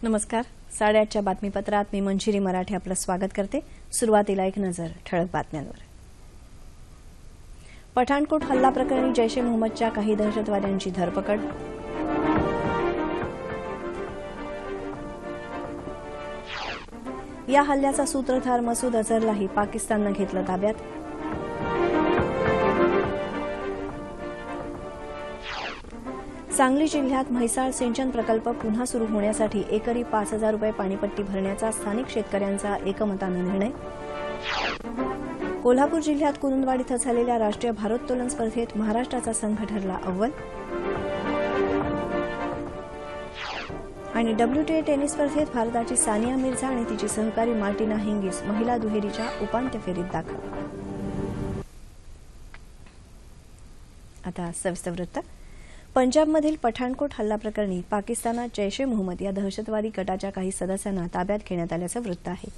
नमस्कार. 8:30च्या बातमीपत्रात मी मंजिरी मराठे आपलं स्वागत करते. सुरुवातीला एक नजर ठळक बातम्यांवर. पठाणकोट हल्ला प्रकरणी जैश ए मोहम्मदच्या काही दहशतवाद्यांची धरपकड. या हल्ल्याचा सूत्रधार मसूद अझहरलाही पाकिस्ताननं घेतलं ताब्यात. सांगली जिल्ह्यात म्हैसाळ सिंचन प्रकल्प पुन्हा सुरू होण्यासाठी एकरी 5,000 रुपये पाणीपट्टी भरण्याचा स्थानिक शेतकऱ्यांचा एकमतानं निर्णय. कोल्हापूर जिल्ह्यात कुरुंदवाड इथं झालेल्या राष्ट्रीय भारोत्तोलन स्पर्धेत महाराष्ट्राचा संघ ठरला अव्वल. आणि WTA टेनिस स्पर्धेत भारताची सानिया मिर्झा आणि तिची सहकारी मार्टिना हिंगिस महिला दुहेरीच्या उपांत्य फेरीत दाखल. आता सविस्तर वृत्त. पंजाबमधील पठाणकोट हल्ला प्रकरणी पाकिस्तानात जैश ए मोहम्मद या दहशतवादी गटाच्या काही सदस्यांना ताब्यात घेण्यात आल्याचं वृत्त आहे.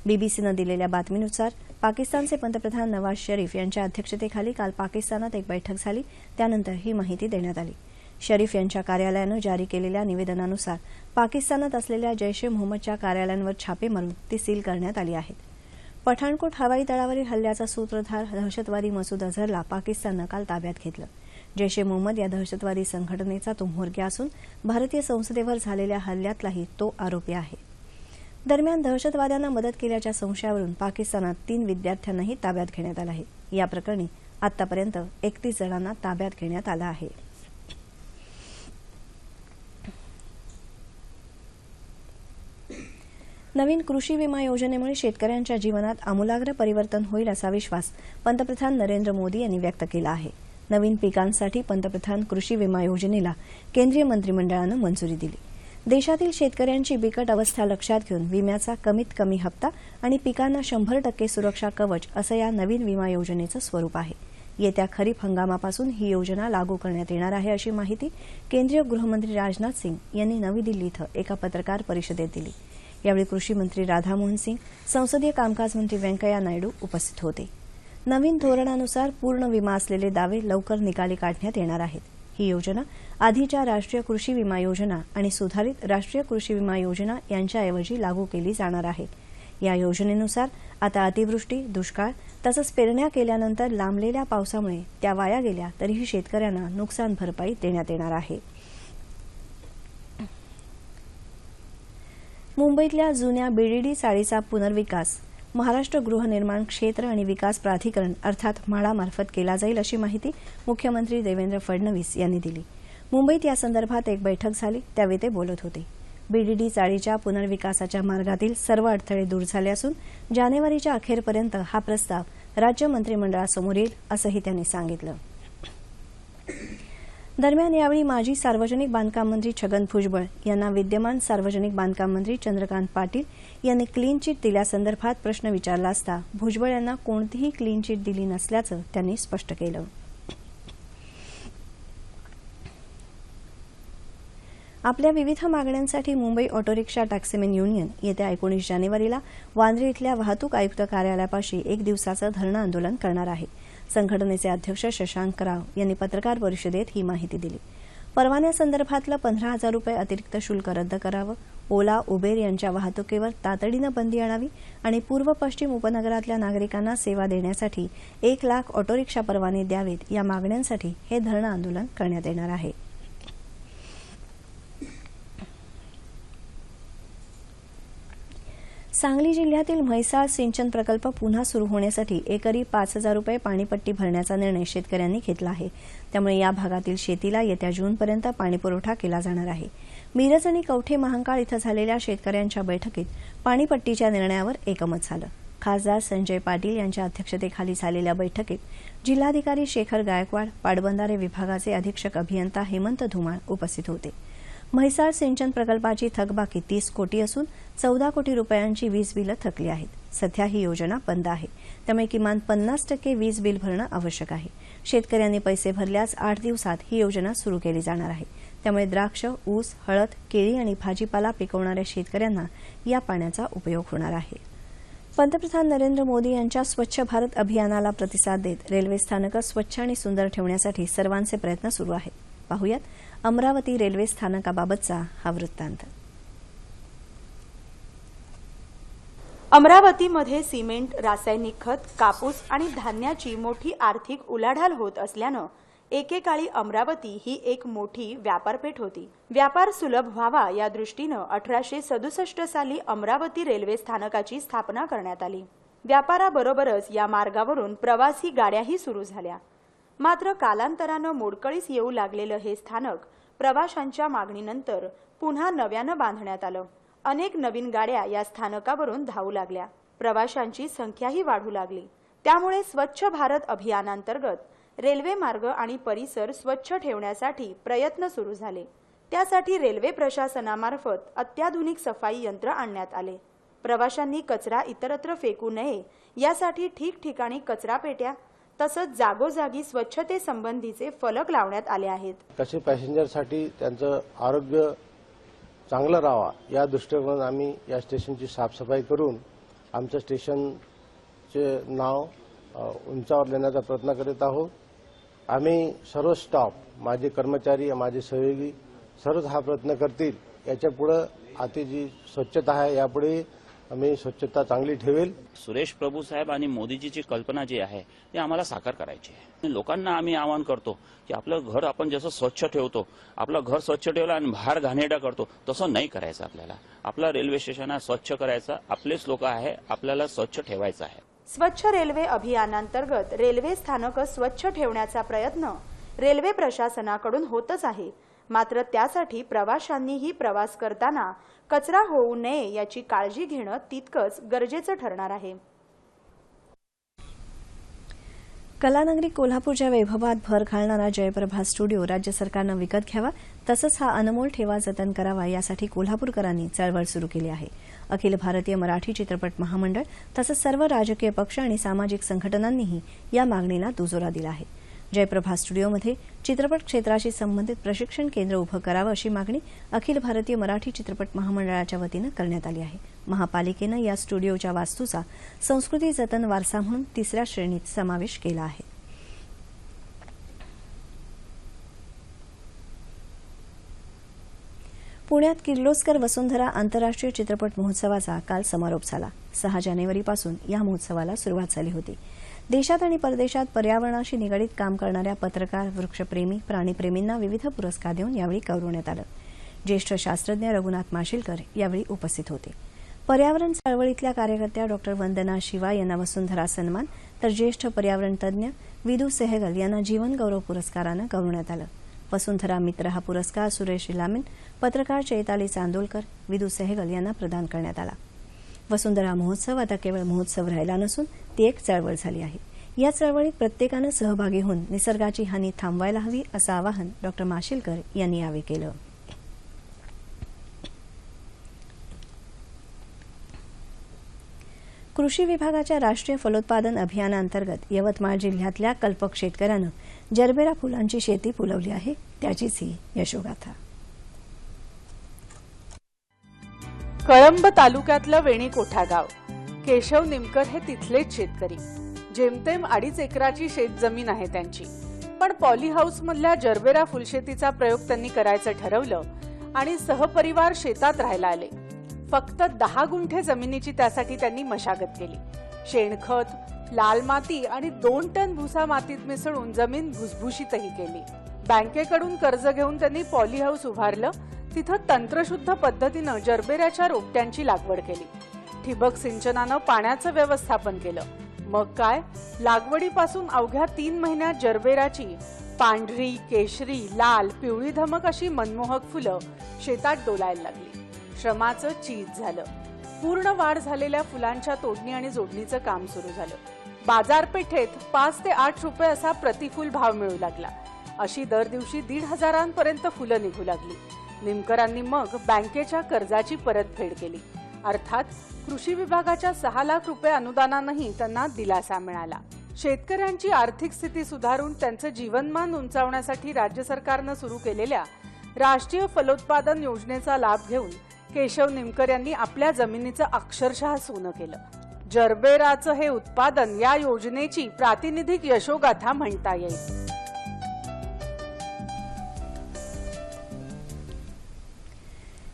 बीबीसीनं दिलेल्या बातमीनुसार पाकिस्तानचे पंतप्रधान नवाज शरीफ यांच्या अध्यक्षतेखाली काल पाकिस्तानात एक बैठक झाली. त्यानंतर ही माहिती देण्यात आली. शरीफ यांच्या कार्यालयानं जारी केलेल्या निवेदनानुसार पाकिस्तानात असलेल्या जैश ए मोहम्मदच्या कार्यालयांवर छापे मारून ती सील करण्यात आली आहेत. पठाणकोट हवाई तळावरील हल्ल्याचा सूत्रधार दहशतवादी मसूद अझहरला पाकिस्ताननं काल ताब्यात घेतलं. जैश ए मोहम्मद या दहशतवादी संघटनेचा तो म्होरक्या असून भारतीय संसदेवर झालेल्या हल्ल्यातलाही तो आरोपी आहे. दरम्यान दहशतवाद्यांना मदत केल्याच्या संशयावरून पाकिस्तानात 3 विद्यार्थ्यांनाही ताब्यात घेण्यात आलं आहे. या प्रकरणी आतापर्यंत 31 जणांना ताब्यात घेण्यात आलं आहे. नवीन कृषी विमा योजनेमुळे शेतकऱ्यांच्या जीवनात आमूलाग्र परिवर्तन होईल असा विश्वास पंतप्रधान नरेंद्र मोदी यांनी व्यक्त केला आहे. नवीन पिकांसाठी पंतप्रधान कृषी विमा योजनेला केंद्रीय मंत्रिमंडळानं मंजुरी दिली. देशातील शेतकऱ्यांची बिकट अवस्था लक्षात घेऊन विम्याचा कमीत कमी हप्ता आणि पिकांना 100% सुरक्षा कवच असं या नवीन विमा योजनेचं स्वरूप आहे. येत्या खरीप हंगामापासून ही योजना लागू करण्यात येणार आहे अशी माहिती केंद्रीय गृहमंत्री राजनाथ सिंग यांनी नवी दिल्ली इथं एका पत्रकार परिषदेत दिली. यावेळी कृषी मंत्री राधामोहन सिंग, संसदीय कामकाज मंत्री व्यंकय्या नायडू उपस्थित होते. नवीन धोरणानुसार पूर्ण विमा असलेले दावे लवकर निकाली काढण्यात येणार आहेत. ही योजना आधीच्या राष्ट्रीय कृषी विमा योजना आणि सुधारित राष्ट्रीय कृषी विमा योजना यांच्याऐवजी लागू केली जाणार आहे. या योजनेनुसार आता अतिवृष्टी, दुष्काळ तसंच पेरण्या केल्यानंतर लांबलेल्या पावसामुळे त्या वाया गेल्या तरीही शेतकऱ्यांना नुकसान भरपाई देण्यात येणार आहे. मुंबईतल्या जुन्या BDD चाळीचा पुनर्विकास महाराष्ट्र गृहनिर्माण क्षेत्र आणि विकास प्राधिकरण अर्थात म्हाडामार्फत केला जाईल अशी माहिती मुख्यमंत्री देवेंद्र फडणवीस यांनी दिली. मुंबईत यासंदर्भात एक बैठक झाली त्यावेळी ते बोलत होते. BDD चाळीच्या पुनर्विकासाच्या मार्गातील सर्व अडथळे दूर झाले असून जानेवारीच्या अखेरपर्यंत हा प्रस्ताव राज्य मंत्रिमंडळासमोर येईल असंही त्यांनी सांगितलं. दरम्यान यावेळी माजी सार्वजनिक बांधकाम मंत्री छगन भुजबळ यांना विद्यमान सार्वजनिक बांधकाम मंत्री चंद्रकांत पाटील यांनी क्लीन चिट दिल्यासंदर्भात प्रश्न विचारला असता भुजबळ यांना कोणतीही क्लीन चिट दिली नसल्याचं त्यांनी स्पष्ट केलं. आपल्या विविध मागण्यांसाठी Mumbai auto rickshaw taximen union येत्या 19 जानेवारीला वांद्रे इथल्या वाहतूक आयुक्त कार्यालयापाशी 1 दिवसाचं धरणं आंदोलन करणार आहे. संघटनेचे अध्यक्ष शशांक राव यांनी पत्रकार परिषदेत ही माहिती दिली. परवान्यासंदर्भातलं 15,000 रुपये अतिरिक्त शुल्क रद्द करावं, ओला, उबेर यांच्या वाहतुकीवर तातडीनं बंदी आणावी आणि पूर्व पश्चिम उपनगरातल्या नागरिकांना सेवा देण्यासाठी 1 लाख ऑटो रिक्षा परवाने द्यावेत या मागण्यांसाठी हे धरणं आंदोलन करण्यात येणार आहे. सांगली जिल्ह्यातील म्हैसाळ सिंचन प्रकल्प पुन्हा सुरू होण्यासाठी एकरी 5,000 रुपये पाणीपट्टी भरण्याचा निर्णय शेतकऱ्यांनी घेतला आहे. त्यामुळे या भागातील शेतीला येत्या जूनपर्यंत पाणीपुरवठा केला जाणार आहे. मिरज आणि कवठे महांकाळ इथं झालेल्या शेतकऱ्यांच्या बैठकीत पाणीपट्टीच्या निर्णयावर एकमत झालं. खासदार संजय पाटील यांच्या अध्यक्षतेखाली झालेल्या बैठकीत जिल्हाधिकारी शेखर गायकवाड, पाटबंधारे विभागाचे अधीक्षक अभियंता हेमंत धुमाळ उपस्थित होते. म्हैसाळ सिंचन प्रकल्पाची थकबाकी 30 कोटी असून 14 कोटी रुपयांची वीज बिलं थकली आहेत. सध्या ही योजना बंद आहे. त्यामुळे किमान 50% वीज बिल भरणं आवश्यक आहे. शेतकऱ्यांनी पैसे भरल्यास 8 दिवसात ही योजना सुरू केली जाणार आहे. त्यामुळे द्राक्ष, ऊस, हळद, केळी आणि भाजीपाला पिकवणाऱ्या शेतकऱ्यांना या पाण्याचा उपयोग होणार आहे. पंतप्रधान नरेंद्र मोदी यांच्या स्वच्छ भारत अभियानाला प्रतिसाद देत रेल्वे स्थानकं स्वच्छ आणि सुंदर ठेवण्यासाठी सर्वांचे प्रयत्न सुरू आहेत. पाहुयात अमरावती रेल्वे स्थानकाबाबतचा हा वृत्तांत. अमरावतीमध्ये सिमेंट, रासायनिक खत, कापूस आणि धान्याची मोठी आर्थिक उलाढाल होत असल्यानं एकेकाळी अमरावती ही एक मोठी व्यापारपेठ होती। व्यापार सुलभ व्हावा या दृष्टीनं 1867 साली अमरावती रेल्वे स्थानकाची स्थापना करण्यात आली। व्यापाराबरोबरच या मार्गावरून प्रवासी गाड्याही सुरू झाल्या। मात्र कालांतरानं मोडकळीस येऊ लागलेलं हे स्थानक प्रवाशांच्या मागणीनंतर पुन्हा नव्यानं बांधण्यात आलं। अनेक नवीन गाड्या या स्थानकावरून धावू लागल्या, प्रवाशांची संख्याही वाढू लागली। त्यामुळे स्वच्छ भारत अभियानांतर्गत रेल्वे मार्ग आणि परिसर स्वच्छ ठेवण्यासाठी प्रयत्न सुरू झाले। त्यासाठी रेल्वे प्रशासनामार्फत अत्याधुनिक सफाई यंत्र आणण्यात आले। प्रवाशांनी कचरा इतरत्र फेकू नये यासाठी ठिकठिकाणी कचरा पेट्या तसंच जागोजागी स्वच्छतेसंबंधीचे फलक लावण्यात आले आहेत। कसे पॅसेंजरसाठी त्यांचं आरोग्य चांगलं राहावा या दृष्टिकोनातून आम्ही या स्टेशनची साफसफाई करून आमच्या स्टेशनचे नाव उंचावर नेण्याचा प्रयत्न करीत आहोत। आम्ही सर्व स्टाफ, माझे कर्मचारी, माझे सहयोगी सर्वच हा प्रयत्न करतील। याच्यापुढे आता जी स्वच्छता आहे यापुढे आम्ही स्वच्छता चांगली ठेवेल। सुरेश प्रभू साहेब आणि मोदीजीची कल्पना जी आहे ती आम्हाला साकार करायची आहे। लोकांना आम्ही आवाहन करतो की आपलं घर आपण जसं स्वच्छ ठेवतो, आपलं घर स्वच्छ ठेवलं आणि बाहेर घाणेरडा करतो तसं नाही करायचं। आपल्याला आपला रेल्वे स्टेशन स्वच्छ करायचा, आपलेच लोक आहे, आपल्याला स्वच्छ ठेवायचं आहे। स्वच्छ रेल्वे अभियानांतर्गत रेल्वे स्थानक स्वच्छ ठेवण्याचा प्रयत्न रेल्वे प्रशासनाकडून होतच आहे। मात्र त्यासाठी प्रवाशांनीही प्रवास करताना कचरा होऊ नये याची काळजी घेणं तितकंच गरजेचं ठरणार आहे। कलानगरी कोल्हापूरच्या वैभवात भर घालणारा जयप्रभा स्टुडिओ राज्य सरकारनं विकत घ्यावा, तसंच हा अनमोल ठेवा जतन करावा यासाठी कोल्हापूरकरांनी चळवळ सुरू केली आहे। अखिल भारतीय मराठी चित्रपट महामंडळ तसंच सर्व राजकीय पक्ष आणि सामाजिक संघटनांनीही या मागणीला दुजोरा दिला आहे। जयप्रभा स्टुडिओमध्ये चित्रपट क्षेत्राशी संबंधित प्रशिक्षण केंद्र उभं करावं अशी मागणी अखिल भारतीय मराठी चित्रपट महामंडळाच्या वतीनं करण्यात आली आहे। महापालिकेनं या स्टुडिओच्या वास्तूचा संस्कृती जतन वारसा म्हणून 3ऱ्या श्रेणीत समावेश केला आहे। पुण्यात किर्लोस्कर वसुंधरा आंतरराष्ट्रीय चित्रपट महोत्सवाचा काल समारोप झाला। 6 जानेवारीपासून या महोत्सवाला सुरुवात झाली होती। देशात आणि परदेशात पर्यावरणाशी निगडीत काम करणाऱ्या पत्रकार, वृक्षप्रेमी, प्राणीप्रेमींना विविध पुरस्कार देऊन यावेळी गौरवण्यात आलं। ज्येष्ठ शास्त्रज्ञ रघुनाथ माशिलकर यावेळी उपस्थित होते। पर्यावरण चळवळीतल्या कार्यकर्त्या डॉ. वंदना शिवा यांना वसुंधरा सन्मान तर ज्येष्ठ पर्यावरण तज्ज्ञ विदू सेहगल यांना जीवन गौरव पुरस्कारानं गौरवण्यात आलं। वसुंधरा मित्र हा पुरस्कार सुरेश लामिन, पत्रकार चैताली चांदोलकर, विदू सेहगल यांना प्रदान करण्यात आला। वसुंधरा महोत्सव आता केवळ महोत्सव राहिला नसून ती एक चळवळ झाली आहे। या चळवळीत प्रत्येकानं सहभागी होऊन निसर्गाची हानी थांबवायला हवी असं आवाहन डॉ. माशिलकर यांनी यावेळी केलं। कृषी विभागाच्या राष्ट्रीय फलोत्पादन अभियानांतर्गत यवतमाळ जिल्ह्यातल्या कल्पक शेतकऱ्यानं जरबेरा फुलांची शेती फुलवली आहे, त्याचीच ही यशोगाथा। कळंब तालुक्यातलं वेणीकोठा गाव, केशव निमकर हे तिथलेच शेतकरी। जेमतेम 2.5 एकराची शेतजमीन आहे त्यांची, पण पॉली हाऊस मधल्या जरबेरा फुलशेतीचा प्रयोग त्यांनी करायचं ठरवलं आणि सहपरिवार शेतात राहायला आले। फक्त 10 गुंठे जमिनीची त्यासाठी त्यांनी मशागत केली। शेणखत, लाल माती आणि 2 टन भुसा मातीत मिसळून जमीन भुसभुशीतही केली। बँकेकडून कर्ज घेऊन त्यांनी पॉली हाऊस उभारलं। तिथं तंत्रशुद्ध पद्धतीनं जरबेऱ्याच्या रोपट्यांची लागवड केली। ठिबक सिंचनानं पाण्याचं व्यवस्थापन केलं। मग काय, लागवडीपासून अवघ्या 3 महिन्यात जरबेराची पांढरी, केशरी, लाल, पिवळी धमक अशी मनमोहक फुलं शेतात डोलायला लागली। श्रमाचं चीज झालं। पूर्ण वाढ झालेल्या फुलांच्या तोडणी आणि जोडणीचं काम सुरू झालं। बाजारपेठेत 5 ते 8 रुपये असा प्रतिफुल भाव मिळू लागला। अशी दर दिवशी 1,500 पर्यंत फुलं निघू लागली। निमकरांनी मग बँकेच्या कर्जाची परतफेड केली। अर्थात कृषी विभागाच्या 6 लाख रुपये अनुदानानंही त्यांना दिलासा मिळाला। शेतकऱ्यांची आर्थिक स्थिती सुधारून त्यांचं जीवनमान उंचावण्यासाठी राज्य सरकारनं सुरू केलेल्या राष्ट्रीय फलोत्पादन योजनेचा लाभ घेऊन केशव निमकर यांनी आपल्या जमिनीचं अक्षरशः सोनं केलं। जरबेराचं हे उत्पादन या योजनेची प्रातिनिधिक यशोगाथा म्हणता येईल।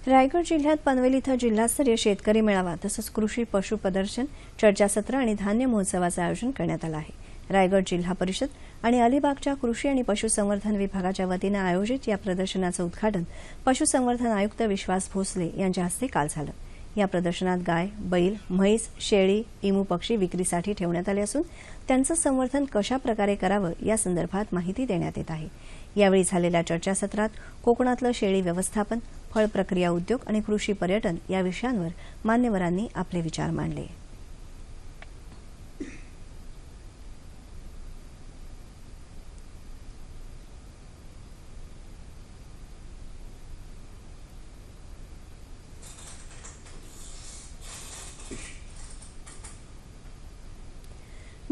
रायगड जिल्ह्यात पनवेल इथं जिल्हास्तरीय शेतकरी मेळावा तसंच कृषी पशु प्रदर्शन, चर्चासत्र आणि धान्य महोत्सवाचं आयोजन करण्यात आलं आहे. रायगड जिल्हा परिषद आणि अलिबागच्या कृषी आणि पशुसंवर्धन विभागाच्या वतीनं आयोजित या प्रदर्शनाचं उद्घाटन पशुसंवर्धन आयुक्त विश्वास भोसले यांच्या हस्ते काल झालं. या प्रदर्शनात गाय, बैल, म्हैस, शेळी, इमू पक्षी विक्रीसाठी ठेवण्यात आले असून त्यांचं संवर्धन कशा प्रकारे करावं यासंदर्भात माहिती देण्यात येत आहे. यावेळी झालेल्या चर्चासत्रात कोकणातलं शेळी व्यवस्थापन, फळ प्रक्रिया उद्योग आणि कृषी पर्यटन या विषयांवर मान्यवरांनी आपले विचार मांडले.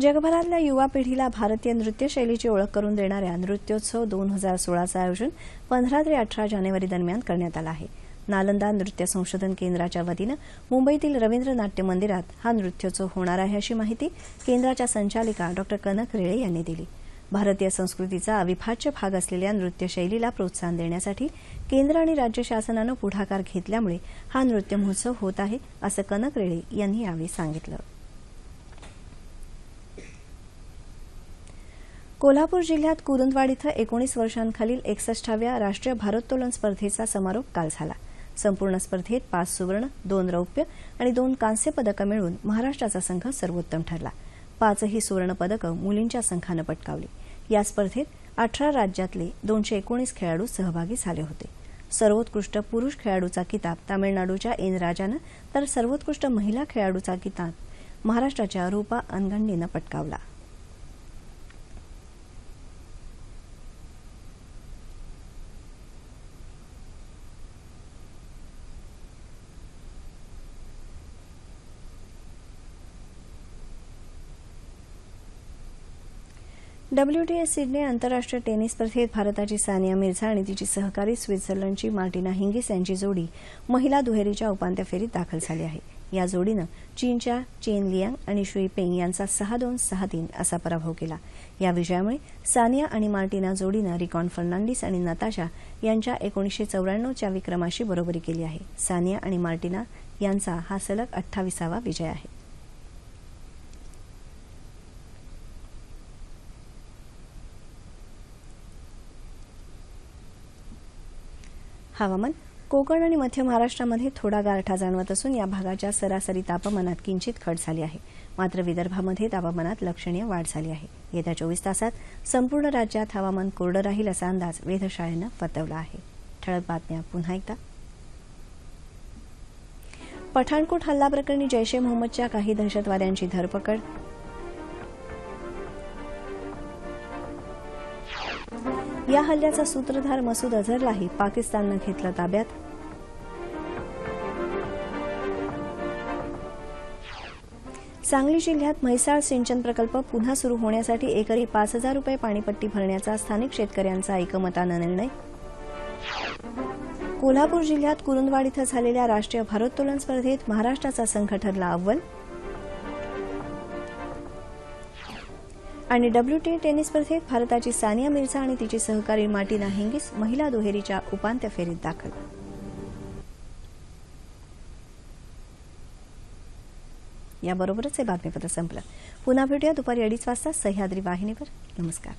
जगभरातल्या युवा पिढीला भारतीय नृत्यशैलीची ओळख करून देणाऱ्या नृत्योत्सव 2016चं आयोजन 15 ते 18 जानेवारी दरम्यान करण्यात आलं आहे. नालंदा नृत्य संशोधन केंद्राच्या वतीनं मुंबईतील रवींद्र नाट्य मंदिरात हा नृत्योत्सव होणार आहे अशी माहिती केंद्राच्या संचालिका डॉ. कनक रेळे यांनी दिली. भारतीय संस्कृतीचा अविभाज्य भाग असलेल्या नृत्यशैलीला प्रोत्साहन देण्यासाठी केंद्र आणि राज्य शासनानं पुढाकार घेतल्यामुळे हा नृत्य महोत्सव होत आहे असं कनक रेळे यांनी यावेळी सांगितलं. कोल्हापूर जिल्ह्यात कुरुंदवाड इथं 19 वर्षांखालील 61व्या राष्ट्रीय भारोत्तोलन स्पर्धेचा समारोप काल झाला. संपूर्ण स्पर्धेत 5 सुवर्ण, 2 रौप्य आणि 2 कांस्य पदकं मिळवून महाराष्ट्राचा संघ सर्वोत्तम ठरला. 5ही सुवर्ण पदकं मुलींच्या संघानं पटकावली. या स्पर्धेत 18 राज्यातले 219 खेळाडू सहभागी झाले होते. सर्वोत्कृष्ट पुरुष खेळाडूचा किताब तामिळनाडूच्या एन राजानं तर सर्वोत्कृष्ट महिला खेळाडूचा किताब महाराष्ट्राच्या रूपा अनगंडीनं पटकावला. WTA सिडनी आंतरराष्ट्रीय टेनिस स्पर्धेत भारताची सानिया मिर्झा आणि तिची सहकारी स्वित्झर्लंडची मार्टिना हिंगिस यांची जोडी महिला दुहेरीच्या उपांत्य फेरीत दाखल झाली आहे. या जोडीनं चीनच्या चेन लियांग आणि शुई पेंग यांचा 6-2, 6-3 असा पराभव केला. या विजयामुळे सानिया आणि मार्टिना जोडीनं रिकॉन फर्नांडिस आणि नताशा यांच्या 1994च्या विक्रमाशी बरोबरी केली आहे. सानिया आणि मार्टिना यांचा हा सलग 28वा विजय आहे. हवामान. कोकण आणि मध्य महाराष्ट्रामध्ये थोडा गारठा जाणवत असून या भागाच्या सरासरी तापमानात किंचित घट झाली आहे. मात्र विदर्भामध्ये तापमानात लक्षणीय वाढ झाली आहे. येत्या 24 तासात संपूर्ण राज्यात हवामान कोरडं राहील असा अंदाज वेधशाळेनं वर्तवला आहे. ठळक बातम्या पुन्हा एकदा. पठाणकोट हल्ला प्रकरणी जैश ए मोहम्मदच्या काही दहशतवाद्यांची धरपकड. या हल्ल्याचा सूत्रधार मसूद अझहरलाही पाकिस्ताननं घेतलं ताब्यात. सांगली जिल्ह्यात म्हैसाळ सिंचन प्रकल्प पुन्हा सुरू होण्यासाठी एकरी 5,000 रुपये पाणीपट्टी भरण्याचा स्थानिक शेतकऱ्यांचा एकमतानं निर्णय. कोल्हापूर जिल्ह्यात कुरुंदवाड इथं झालेल्या राष्ट्रीय भारोत्तोलन स्पर्धेत महाराष्ट्राचा संघ ठरला अव्वल. आणि WTA टेनिस स्पर्धेत भारताची सानिया मिर्झा आणि तिची सहकारी मार्टिना हिंगिस महिला दुहेरीच्या उपांत्य फेरीत दाखल. याबरोबरच हे बातमीपत्र संपलं. पुन्हा भेटूया दुपारी 2:30 वाजता सह्याद्री वाहिनीवर. नमस्कार.